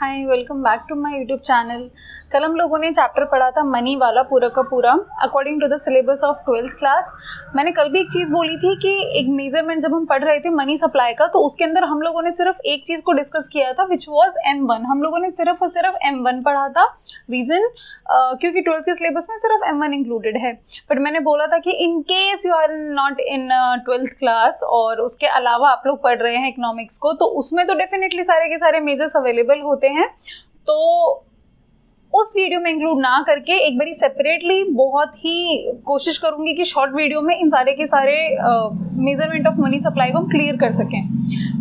Hi, welcome back to my YouTube channel. कल हम लोगों ने चैप्टर पढ़ा था मनी वाला पूरा का पूरा according to the syllabus of 12th class. मैंने कल भी एक चीज़ बोली थी कि एक मेजरमेंट जब हम पढ़ रहे थे मनी सप्लाई का, तो उसके अंदर हम लोगों ने सिर्फ एक चीज़ को डिस्कस किया था विच वाज M1। हम लोगों ने सिर्फ और सिर्फ M1 पढ़ा था। रीज़न क्योंकि 12th के सिलेबस में सिर्फ M1 इंक्लूडेड है। बट मैंने बोला था कि in case you are not in 12th class और उसके अलावा आप लोग पढ़ रहे हैं इकोनॉमिक्स को, तो उसमें तो डेफिनेटली सारे के सारे मेजर्स अवेलेबल होते हैं। तो उस वीडियो में इंक्लूड ना करके एक बारी सेपरेटली बहुत ही कोशिश करूंगी कि शॉर्ट वीडियो में इन सारे के सारे मेजरमेंट ऑफ मनी सप्लाई को हम क्लियर कर सकें।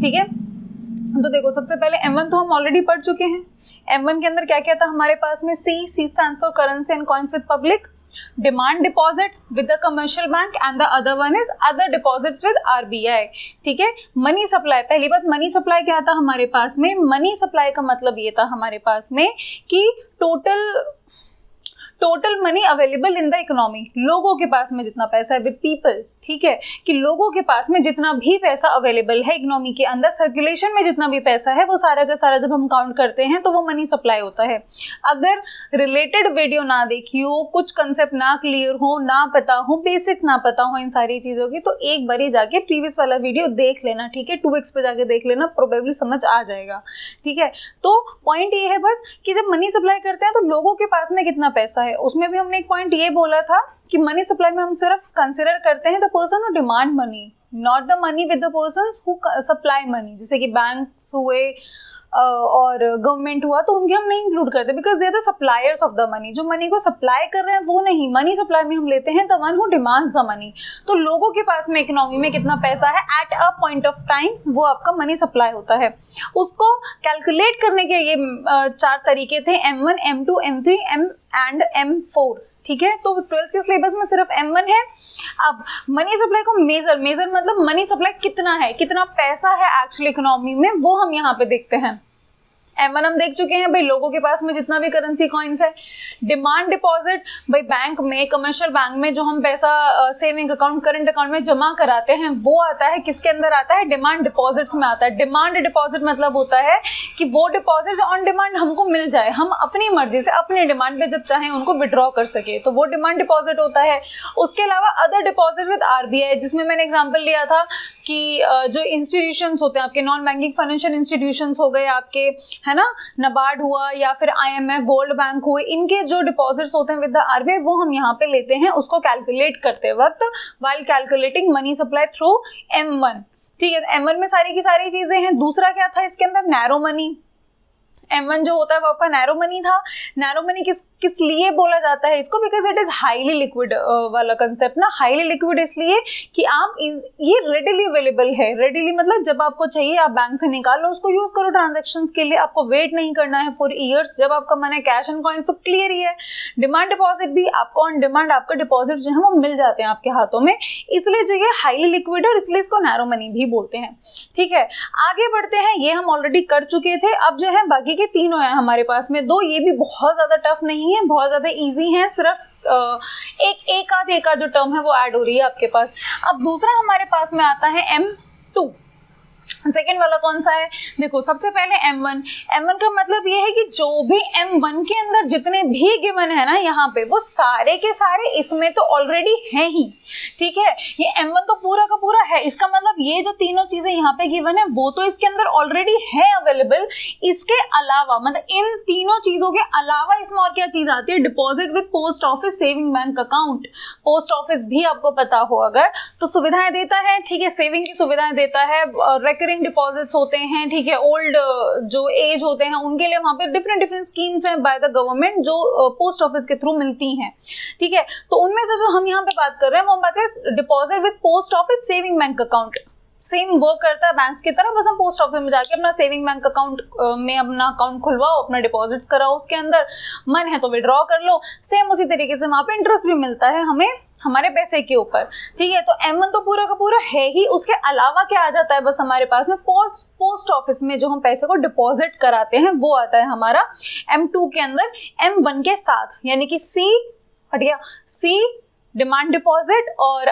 ठीक है, तो देखो सबसे पहले M1 तो हम ऑलरेडी पढ़ चुके हैं। M1 के अंदर क्या क्या था हमारे पास में? C stand for currency and coins with public, demand deposit with the commercial bank and the other one is other deposit with RBI। ठीक है, मनी सप्लाई, पहली बात मनी सप्लाई क्या था हमारे पास में? मनी सप्लाई का मतलब ये था हमारे पास में कि total money available in the economy, लोगों के पास में जितना पैसा है, विद पीपल। ठीक है, कि लोगों के पास में जितना भी पैसा अवेलेबल है इकोनॉमी के अंदर, सर्कुलेशन में जितना भी पैसा है, वो सारा का सारा जब हम काउंट करते हैं तो वो मनी सप्लाई होता है। अगर रिलेटेड वीडियो ना देखी हो, कुछ कंसेप्ट ना क्लियर हो, ना पता हो, बेसिक ना पता हो इन सारी चीज़ों की, तो एक बारी जाके प्रीवियस वाला वीडियो देख लेना। ठीक है, 2x पे जाके देख लेना, प्रोबेबली समझ आ जाएगा। ठीक है, तो पॉइंट ये है बस कि जब मनी सप्लाई करते हैं तो लोगों के पास में कितना पैसा है, उसमें भी हमने एक पॉइंट ये बोला था कि मनी सप्लाई में हम सिर्फ कंसिडर करते हैं the person who demand money, not the money with the persons who supply money. जैसे कि बैंक्स हुए और गवर्नमेंट हुआ, तो उनके हम नहीं इंक्लूड करते because they are the suppliers of the money. जो मनी को सप्लाई कर रहे हैं वो नहीं, मनी सप्लाई में हम लेते हैं the one who demands the money. तो लोगों के पास में इकोनॉमी में कितना पैसा है at a point of time, वो आपका मनी सप्लाई होता है। उसको कैलकुलेट करने के ये 4 तरीके थे, M1, M2, M3 and M4। ठीक है, तो 12th के सिलेबस में सिर्फ M1 है। अब मनी सप्लाई को मेजर मतलब मनी सप्लाई कितना है, कितना पैसा है एक्चुअली इकोनॉमी में, वो हम यहाँ पे देखते हैं। M1 हम देख चुके हैं भाई, लोगों के पास में जितना भी करेंसी कॉइन्स है। डिमांड डिपॉजिट, भाई बैंक में, कमर्शियल बैंक में जो हम पैसा सेविंग अकाउंट, करंट अकाउंट में जमा कराते हैं, वो आता है किसके अंदर आता है? डिमांड डिपॉजिट्स में आता है। डिमांड डिपॉजिट मतलब होता है कि वो डिपॉजिट ऑन डिमांड हमको मिल जाए, हम अपनी मर्जी से अपने डिमांड पे जब चाहें उनको विड्रॉ कर सके, तो वो डिमांड डिपॉजिट होता है। उसके अलावा अदर डिपॉजिट विद RBI, जिसमें मैंने एग्जाम्पल लिया था कि जो इंस्टीट्यूशंस होते हैं आपके, नॉन बैंकिंग फाइनेंशियल इंस्टीट्यूशंस हो गए आपके, है ना, नबार्ड हुआ या फिर IMF, वर्ल्ड बैंक हुए, इनके जो डिपॉजिट्स होते हैं विद द RBI, वो हम यहाँ पे लेते हैं उसको कैलकुलेट करते वक्त, while calculating money supply through M1। ठीक है, M1 में सारी की सारी चीजें हैं। दूसरा क्या था इसके अंदर? Narrow money. M1 जो होता है वो आपका नैरो मनी था। नैरो मनी किस लिए बोला जाता है इसको? Because it is highly liquid वाला कंसेप्ट ना। हाईली लिक्विड इसलिए कि आप ये रेडिली अवेलेबल है। रेडिली मतलब जब आपको चाहिए आप बैंक से निकालो, उसको यूज करो ट्रांजेक्शंस के लिए, आपको वेट नहीं करना है फॉर ईयर्स। जब आपका मन है कैश एंड कॉइन्स तो क्लियर ही है। डिमांड डिपॉजिट भी आपको ऑन डिमांड आपका डिपॉजिट जो है वो मिल जाते हैं आपके हाथों में, इसलिए जो ये हाईली लिक्विड है और इसलिए इसको नैरो मनी भी बोलते हैं। ठीक है, आगे बढ़ते हैं। ये हम ऑलरेडी कर चुके थे। अब जो है बाकी के 3 है हमारे पास में। 2 ये भी बहुत ज्यादा टफ नहीं है, बहुत ज्यादा इजी है, सिर्फ एक आध जो टर्म है वो ऐड हो रही है आपके पास। अब दूसरा हमारे पास में आता है M2। सेकेंड वाला कौन सा है? देखो सबसे पहले M1 का मतलब ये है कि जो भी M1 के अंदर जितने भी गिवन है ना यहाँ पे, वो सारे के सारे इसमें तो ऑलरेडी है ही। ठीक है, ये M1 तो पूरा का पूरा है। इसका मतलब ये जो तीनों चीजें यहाँ पे गिवन है वो तो इसके अंदर ऑलरेडी है अवेलेबल। इसके अलावा मतलब इन तीनों चीजों के अलावा इसमें और क्या चीज आती है? Deposit with post office saving bank account. Post office भी आपको पता हो अगर तो सुविधाएं देता है। ठीक है, सेविंग की सुविधाएं देता है, रेकरिंग डिपॉजिट्स होते हैं। ठीक है, ओल्ड जो एज होते हैं उनके लिए वहां पे डिफरेंट स्कीम्स हैं बाय द गवर्नमेंट जो पोस्ट ऑफिस के थ्रू मिलती हैं। ठीक है, तो उनमें से जो हम यहाँ पे बात कर रहे हैं वो हम बात करें deposit with post office saving bank account. Same work करता है बैंक्स की तरह, बस हम पोस्ट ऑफिस में जाके अपना सेविंग बैंक अकाउंट में अपना अकाउंट खुलवाओ, अपना डिपॉजिट्स कराओ उसके अंदर, मन है तो विड्रॉ कर लो। सेम उसी तरीके से वहां पे इंटरेस्ट भी मिलता है हमें हमारे पैसे के ऊपर। ठीक है, तो M1 तो पूरा का पूरा है ही। उसके अलावा क्या आ जाता है बस हमारे पास में? पोस्ट ऑफिस में जो हम पैसे को डिपॉजिट कराते हैं वो आता है हमारा M2 के अंदर M1 के साथ, यानी कि C डिमांड डिपॉजिट और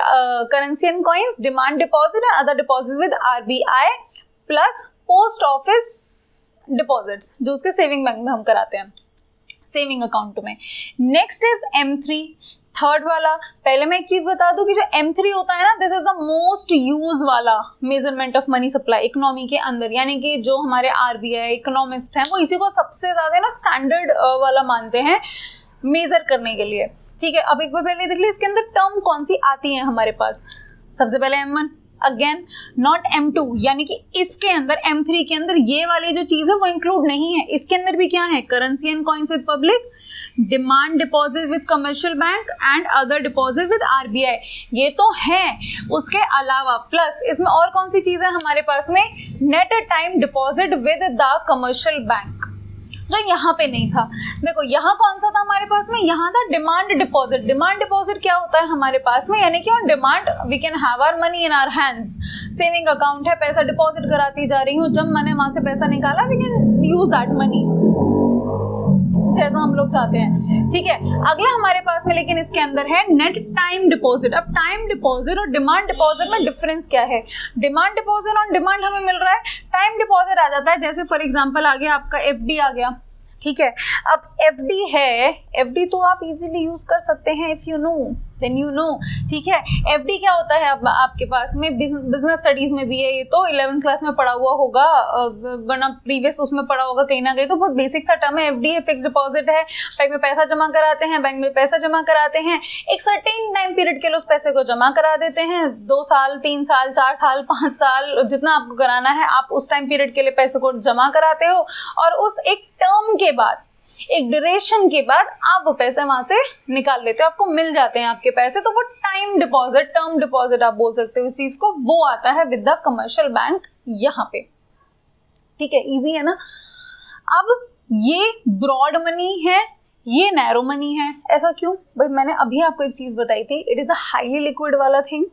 currency and coins, demand deposit and other deposit with RBI plus post office deposits जो उसके सेविंग बैंक में हम कराते हैं, सेविंग अकाउंट में। नेक्स्ट इज M3, थर्ड वाला। पहले मैं एक चीज बता दूं कि जो M3 होता है ना, this is the most use वाला measurement of money supply economy के अंदर, यानी कि जो हमारे RBI इकोनॉमिस्ट हैं वो इसी को सबसे ज्यादा ना स्टैंडर्ड वाला मानते हैं मेजर करने के लिए। ठीक है, अब एक बार पहले देख लीजिए इसके अंदर टर्म कौन सी आती है हमारे पास। सबसे पहले M1, अगेन नॉट M2, यानी कि इसके अंदर M3 के अंदर ये वाली जो चीज है वो इंक्लूड नहीं है। इसके अंदर भी क्या है, currency and coins with public, demand deposit with commercial bank and other deposit with RBI, ये तो है। उसके अलावा प्लस इसमें और कौन सी चीज है हमारे पास में, net time deposit with the commercial bank, जो यहाँ पे नहीं था। देखो यहाँ कौन सा था हमारे पास में, यहाँ था डिमांड डिपॉजिट। डिमांड डिपॉजिट क्या होता है हमारे पास में, यानी कि on demand we can have our money in our hands. Saving account है, पैसा डिपॉजिट कराती जा रही हूँ, जब मैंने वहां से पैसा निकाला we can use that money जैसा हम लोग चाहते हैं। ठीक है, अगला हमारे पास में लेकिन इसके अंदर है नेट टाइम डिपॉजिट। अब टाइम डिपॉजिट और डिमांड डिपॉजिट में डिफरेंस क्या है, डिमांड डिपॉजिट ऑन डिमांड हमें मिल रहा है, टाइम डिपॉजिट आ जाता है। जैसे फॉर एग्जांपल आ गया आपका FD आ गया, ठीक है। अब FD है, FD तो आप इजीली यूज कर सकते हैं if you know then you know, ठीक है। FD क्या होता है, अब आपके पास में बिजनेस स्टडीज में भी है, ये तो 11th क्लास में पढ़ा हुआ होगा, वरना प्रीवियस उसमें पढ़ा होगा कहीं ना कहीं, तो बहुत बेसिक सा टर्म है। FD फिक्स डिपॉजिट है, बैंक में पैसा जमा कराते हैं, बैंक में पैसा जमा कराते हैं, एक सर्टेन टाइम पीरियड के लिए उस पैसे को जमा करा देते हैं, 2 साल 3 साल 4 साल 5 साल जितना आपको कराना है, आप उस टाइम पीरियड के लिए पैसे को जमा कराते हो, और उस एक टर्म के बाद, एक ड्यूरेशन के बाद आप वो पैसे वहां से निकाल लेते हो, आपको मिल जाते हैं आपके पैसे, तो वो टाइम डिपॉजिट, टर्म डिपॉजिट आप बोल सकते हो इस चीज को, वो आता है विद द कमर्शियल बैंक यहाँ पे। ठीक है, इजी है ना। अब ये ब्रॉड मनी है, ये नैरो मनी है, ऐसा क्यों भाई, मैंने अभी आपको एक चीज बताई थी, it is the highly liquid वाला थिंग।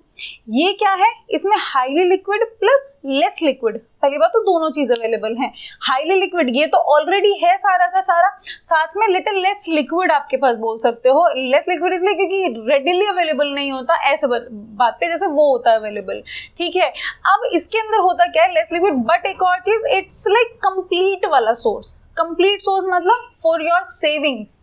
ये क्या है, इसमें highly liquid plus less liquid, पहली बात तो दोनों चीज अवेलेबल हैं। हाईली लिक्विड ये तो ऑलरेडी है सारा का सारा, साथ में लिटिल लेस लिक्विड आपके पास बोल सकते हो। लेस लिक्विड इसलिए क्योंकि रेडिली अवेलेबल नहीं होता, ऐसे बात पे जैसे वो होता है अवेलेबल। ठीक है, अब इसके अंदर होता क्या है, लेस लिक्विड, बट एक और चीज, इट्स लाइक कंप्लीट वाला सोर्स। कंप्लीट सोर्स मतलब फॉर योर सेविंग्स।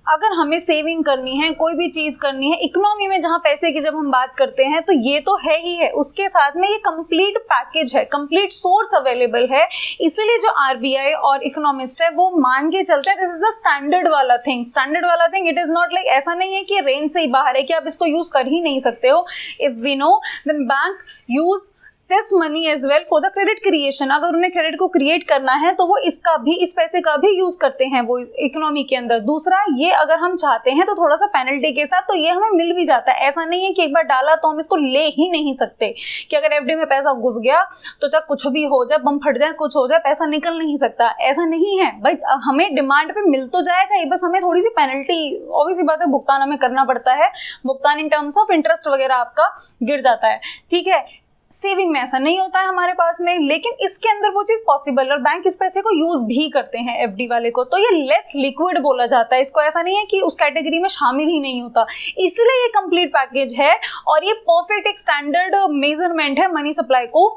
अगर हमें सेविंग करनी है, कोई भी चीज करनी है इकोनॉमी में, जहां पैसे की जब हम बात करते हैं तो ये तो है ही है, उसके साथ में ये कंप्लीट पैकेज है, कंप्लीट सोर्स अवेलेबल है। इसीलिए जो RBI और इकोनॉमिस्ट है वो मान के चलते हैं दिस इज द स्टैंडर्ड वाला थिंग। स्टैंडर्ड वाला thing, it is not like, ऐसा नहीं है कि रेंज से ही बाहर है कि आप इसको यूज कर ही नहीं सकते हो। If we know then bank use this money as well for the credit creation. अगर उन्हें क्रेडिट को क्रिएट करना है तो वो इसका भी, इस पैसे का भी यूज करते हैं वो इकोनॉमी के अंदर। दूसरा, ये अगर हम चाहते हैं तो थोड़ा सा पेनल्टी के साथ तो ये हमें मिल भी जाता है। ऐसा नहीं है कि एक बार डाला तो हम इसको ले ही नहीं सकते, कि अगर FD में पैसा घुस गया तो चाहे कुछ भी हो जाए, बम फट जाए, कुछ हो जाए, पैसा निकल नहीं सकता, ऐसा नहीं है भाई। हमें डिमांड पे मिल तो जाएगा ही, बस हमें थोड़ी सी पेनल्टी, ऑब्वियसली बात है, भुगतान हमें करना पड़ता है। भुगतान इन टर्म्स ऑफ इंटरेस्ट वगैरह आपका गिर जाता है। ठीक है, सेविंग में ऐसा नहीं होता है हमारे पास में, लेकिन इसके अंदर वो चीज पॉसिबल, और बैंक इस पैसे को यूज भी करते हैं FD वाले को, तो ये लेस लिक्विड बोला जाता है इसको। ऐसा नहीं है कि उस कैटेगरी में शामिल ही नहीं होता, इसलिए ये कंप्लीट पैकेज है, और ये परफेक्ट एक स्टैंडर्ड मेजरमेंट है मनी सप्लाई को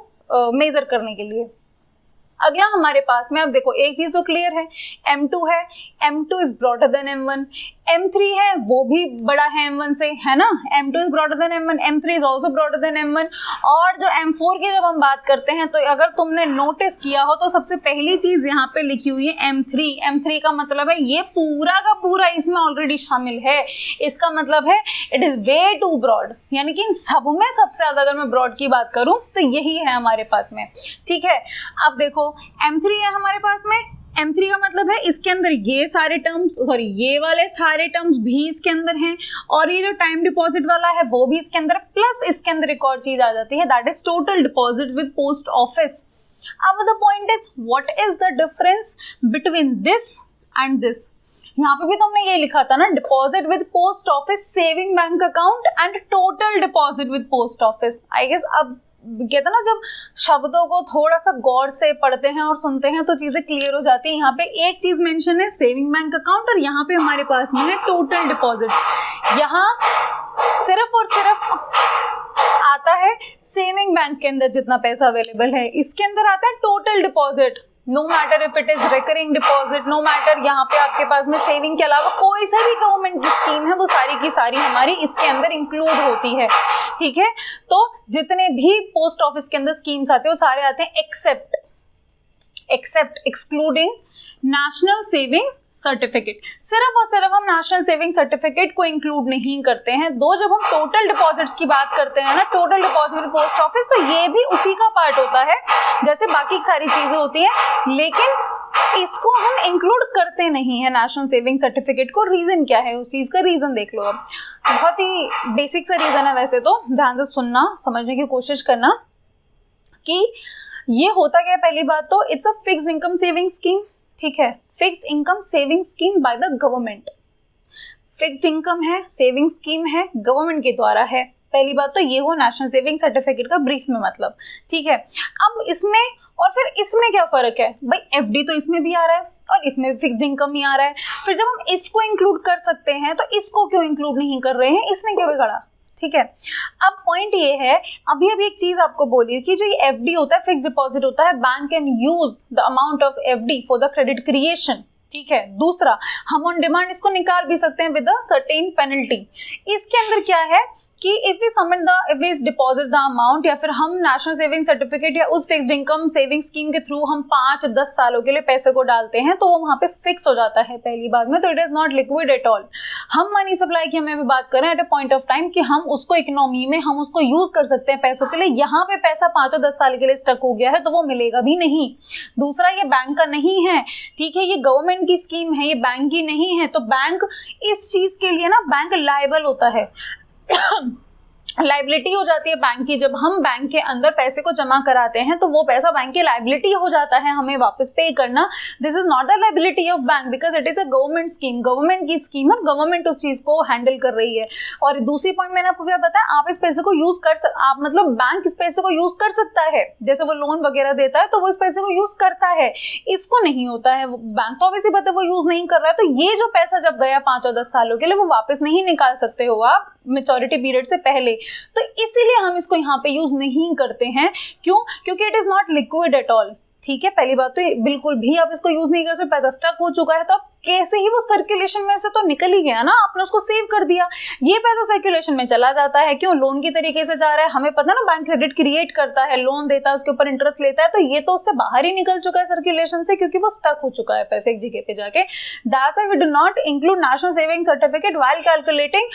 मेजर करने के लिए। अगला हमारे पास में, अब देखो एक चीज तो क्लियर है, M2 है, M2 is broader then M1, M3 है वो भी बड़ा है M1 से, है ना। M2 is broader then M1, M3 is also broader then M1। और जो M4 की जब हम बात करते हैं, तो अगर तुमने नोटिस किया हो तो सबसे पहली चीज यहाँ पे लिखी हुई है M3। M3 का मतलब है ये पूरा का पूरा इसमें ऑलरेडी शामिल है। इसका मतलब है it is way too broad, यानी कि इन सब में सबसे ज्यादा अगर मैं ब्रॉड की बात करूं तो यही है हमारे पास में। ठीक है, अब देखो M3 है हमारे पास में, M3 का मतलब है इसके अंदर ये सारे टर्म्स, सॉरी ये वाले सारे टर्म्स भी इसके अंदर हैं, और ये जो टाइम डिपॉजिट वाला है वो भी इसके अंदर, प्लस इसके अंदर एक और चीज आ जाती है, that is total deposit with post office. अब the point is what is the difference between this and this. यहाँ पे भी तो हमने ये लिखा था ना, deposit with post office, saving bank account and total deposit with post office. I guess अब कहते हैं ना, जब शब्दों को थोड़ा सा गौर से पढ़ते हैं और सुनते हैं तो चीजें क्लियर हो जाती है। यहाँ पे एक चीज मेंशन है सेविंग बैंक अकाउंट, और यहाँ पे हमारे पास में है टोटल डिपॉजिट। यहाँ सिर्फ और सिर्फ आता है सेविंग बैंक के अंदर जितना पैसा अवेलेबल है, इसके अंदर आता है total deposit, no matter if it is recurring deposit, no matter यहाँ पे आपके पास में सेविंग के अलावा कोई सा भी गवर्नमेंट की स्कीम है वो सारी की सारी हमारी इसके अंदर इंक्लूड होती है, ठीक है। तो जितने भी पोस्ट ऑफिस के अंदर स्कीम्स आते हैं वो सारे आते हैं except excluding national saving certificate. सिर्फ और सिर्फ हम नेशनल सेविंग सर्टिफिकेट को इंक्लूड नहीं करते हैं। दो जब हम टोटल डिपॉजिट्स की बात करते हैं ना, टोटल डिपॉजिट पोस्ट ऑफिस, तो ये भी उसी का पार्ट होता है जैसे बाकी सारी चीजें होती हैं, लेकिन इसको हम इंक्लूड करते नहीं है नेशनल सेविंग सर्टिफिकेट को। रीजन क्या है उस चीज का, रीजन देख लो। अब बहुत ही बेसिक सा रीजन है, वैसे तो ध्यान से सुनना, समझने की कोशिश करना कि ये होता क्या है। पहली बात तो it's a fixed income saving scheme, ठीक है, fixed income saving scheme by the government. Fixed income है, सेविंग स्कीम है, गवर्नमेंट के द्वारा है। पहली बात तो ये हो नेशनल सेविंग सर्टिफिकेट का ब्रीफ में मतलब, ठीक है। अब इसमें और फिर इसमें क्या फर्क है भाई, एफडी तो इसमें भी आ रहा है और इसमें भी फिक्स्ड इनकम ही आ रहा है, फिर जब हम इसको इंक्लूड कर सकते हैं तो इसको क्यों इंक्लूड नहीं कर रहे हैं, इसने क्या बिगड़ा, ठीक है। अब पॉइंट ये है, अभी एक चीज आपको बोली कि जो ये एफडी होता है, फिक्स डिपॉजिट होता है, bank can use the amount of FD for the credit creation, ठीक है। दूसरा, हम ऑन डिमांड इसको निकाल भी सकते हैं विद अ सर्टेन पेनल्टी। इसके अंदर क्या है कि if we deposit the amount, या फिर हम नेशनल सेविंग सर्टिफिकेट या उस फिक्स्ड इनकम सेविंग स्कीम के थ्रू हम 5-10 सालों के लिए पैसे को डालते हैं तो वो वहां पे फिक्स हो जाता है पहली बात में, तो it is not liquid at all. हम मनी सप्लाई की हमें भी बात करें at a point of time कि हम उसको इकोनॉमी में हम उसको यूज कर सकते हैं पैसों के लिए, यहाँ पे पैसा 5-10 साल के लिए स्टक हो गया है तो वो मिलेगा भी नहीं। दूसरा, ये बैंक का नहीं है, ठीक है, ये गवर्नमेंट की स्कीम है, ये बैंक की नहीं है, तो बैंक इस चीज के लिए ना बैंक लायबल होता है लाइबिलिटी हो जाती है बैंक की। जब हम बैंक के अंदर पैसे को जमा कराते हैं तो वो पैसा बैंक की लाइबिलिटी हो जाता है हमें वापस पे करना। This is not the liability of bank because it is a government scheme, government की स्कीम और गवर्नमेंट उस चीज को हैंडल कर रही है। और दूसरी पॉइंट मैंने आपको क्या बताया, आप इस पैसे को यूज आप मतलब बैंक इस पैसे को यूज कर सकता है, जैसे वो लोन वगैरह देता है तो वो इस पैसे को यूज करता है, इसको नहीं होता है। बैंक तो ऑब्वियसली बात है वो यूज नहीं कर रहा है, तो ये जो पैसा जब गया 5-10 सालों के लिए वो वापस नहीं निकाल सकते हो आप मैच्योरिटी पीरियड से पहले, तो इसीलिए हम इसको यहाँ पे यूज नहीं करते हैं। क्यों? क्योंकि it is not liquid at all, ठीक है। पहली बात तो बिल्कुल भी आप इसको यूज नहीं कर सकते, पैसा स्टक हो चुका है तो आप कैसे ही वो सर्कुलेशन में से तो निकल ही गया ना, आपने उसको सेव कर दिया, ये पैसा सर्कुलेशन में चला जाता है। क्यों? लोन की तरीके से जा रहा है, हमें पता ना बैंक क्रेडिट क्रिएट करता है, लोन देता है, उसके ऊपर इंटरेस्ट लेता है, तो ये तो उससे बाहर ही निकल चुका है सर्कुलेशन से क्योंकि वो स्टक हो चुका है पैसे एक जगह पे जाके। That's why we do not include national saving certificate while calculating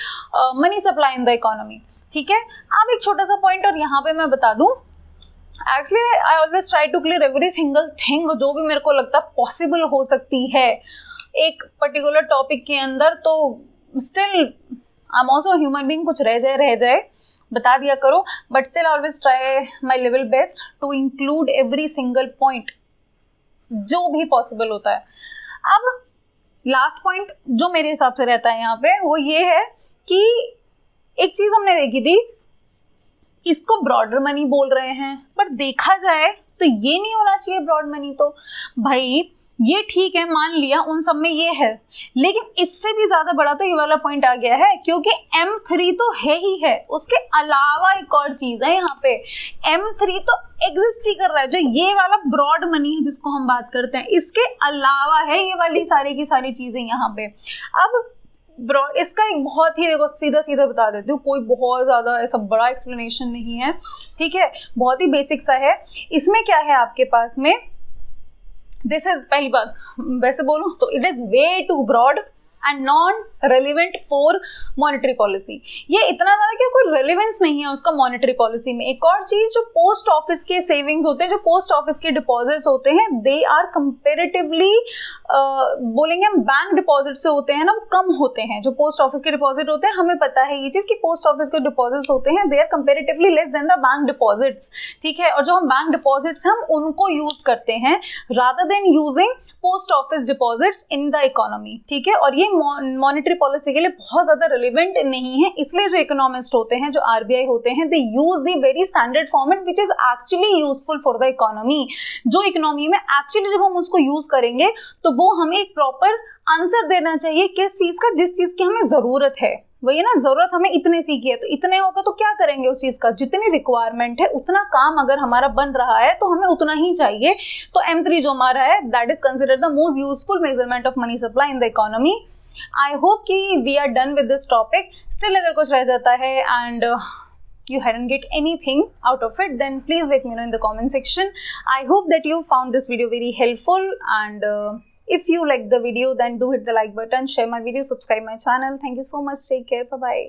money supply in the economy, ठीक है। अब एक छोटा सा पॉइंट और यहाँ पे मैं बता दूं, actually I always try to clear every single thing जो भी मेरे को लगता है पॉसिबल हो सकती है एक पर्टिकुलर टॉपिक के अंदर, तो still I am also human being, कुछ रह जाए बता दिया करो, but still always try my level best to include every single point जो भी पॉसिबल होता है। अब लास्ट पॉइंट जो मेरे हिसाब से रहता है यहाँ पे वो ये है कि एक चीज हमने देखी थी, इसको ब्रॉडर मनी बोल रहे हैं, पर देखा जाए तो ये नहीं होना चाहिए ब्रॉड मनी। तो भाई ये ठीक है, मान लिया उन सब में ये है, लेकिन इससे भी ज्यादा बड़ा तो ये वाला पॉइंट आ गया है क्योंकि M3 तो है ही है, उसके अलावा एक और चीज है यहाँ पे, M3 तो एग्जिस्ट ही कर रहा है, जो ये वाला ब्रॉड मनी है जिसको हम बात करते हैं, इसके अलावा है ये वाली सारी की सारी चीजें यहाँ पे। अब ब्रॉड इसका एक बहुत ही, देखो सीधा बता देती हूँ, कोई बहुत ज्यादा ऐसा बड़ा एक्सप्लेनेशन नहीं है, ठीक है, बहुत ही बेसिक सा है। इसमें क्या है आपके पास में, दिस इज पहली बात, वैसे बोलूं तो it is way too broad and non relevant for monetary policy. ये इतना ज्यादा कि कोई रेलिवेंस नहीं है उसका मॉनेटरी पॉलिसी में। एक और चीज, जो पोस्ट ऑफिस के सेविंग्स होते हैं, जो पोस्ट ऑफिस के डिपॉजिट्स होते हैं, दे आर कंपेरेटिवली बोलेंगे हम बैंक डिपॉजिट से होते हैं ना, वो कम होते हैं। जो पोस्ट ऑफिस के डिपॉजिट होते हैं, हमें पता है ये चीज कि पोस्ट ऑफिस के डिपॉजिट्स होते हैं, they are comparatively less than the bank deposits, ठीक है। और जो हम बैंक डिपॉजिट्स हम उनको यूज करते हैं rather than using post office deposits in the economy, ठीक है। और ये मॉनेटरी पॉलिसी के लिए बहुत ज्यादा रिलेवेंट नहीं है, इसलिए जो इकोनॉमिस्ट होते हैं, जो आरबीआई होते हैं, they use the very standard format which is actually useful for the economy. जो इकोनॉमी में एक्चुअली जब हम उसको यूज करेंगे तो वो हमें एक प्रॉपर आंसर देना चाहिए किस चीज का, जिस चीज की हमें जरूरत है। वही ना, जरूरत हमें इतने सी की है तो इतने होगा तो क्या करेंगे उस चीज का, जितनी रिक्वायरमेंट है उतना काम अगर हमारा बन रहा है तो हमें उतना ही चाहिए। तो M3 जो हमारा है that is considered the most useful measurement of money supply in the economy. I hope कि we are done with this topic. Still अगर कुछ रह जाता है and you hadn't get anything out of it, then please let me know in the comment section. I hope that you found this video very helpful, and if you like the video then do hit the like button, share my video, subscribe my channel. Thank you so much. Take care. Bye bye.